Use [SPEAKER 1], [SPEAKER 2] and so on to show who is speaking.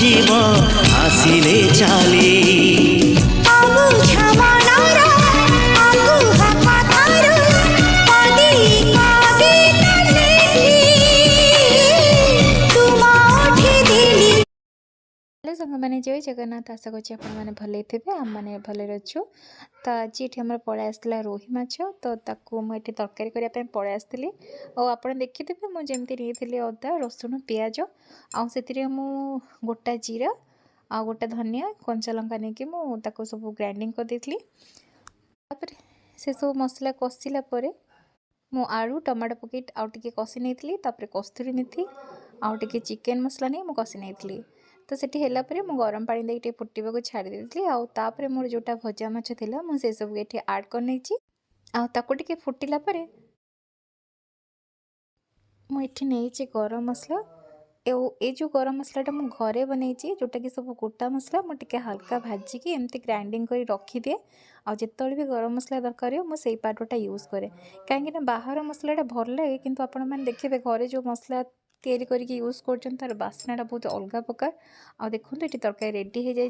[SPEAKER 1] जीव आसिले चाली
[SPEAKER 2] हेलो सांग मैंने जय जगन्नाथ आशा कर भले थे आम मैंने भले अच्छु तो आज ये आम पलि आसला रोही माछ तो ताकू मुझे तरकारी करने पलि आसती और आप देखिथे मुझे नहीं अदा रसुण पिज आउ मु गोटा जीरा आ गोटा धनिया कंचा लंका नहीं मुझे सब ग्राइंडिंग कर देती से सब मसला कषिला मु आलू टमाटो पकई आउ टे कषि नहीं कस्तूरी मेथी आउ टे चिकेन मसला नहीं मुझे कषि नहीं तो सेठी है मु गरम पानी देके फुटवा छाड़ी देती आउे मोर जोटा भजा माछ था मुझे सब ये आड कर टे फुटिला मुझे गरम मसला ए जो गरम मसलाटा मु घरे बनई जोटा कि सब गोटा मसला मुझे हल्का भाजिकी एमती ग्राइंडिंग कर रखिदे आते भी गरम मसला दरकार मुझे पाउडरटा यूज करे कहीं बाहर मसलाटा भल लगे किंतु आपण मैंने देखिए घरे जो मसला तैयारी करके यूज कर तार बास्नाटा बहुत अलग प्रकार आ देखो ये तरकारी रेडी हो जाए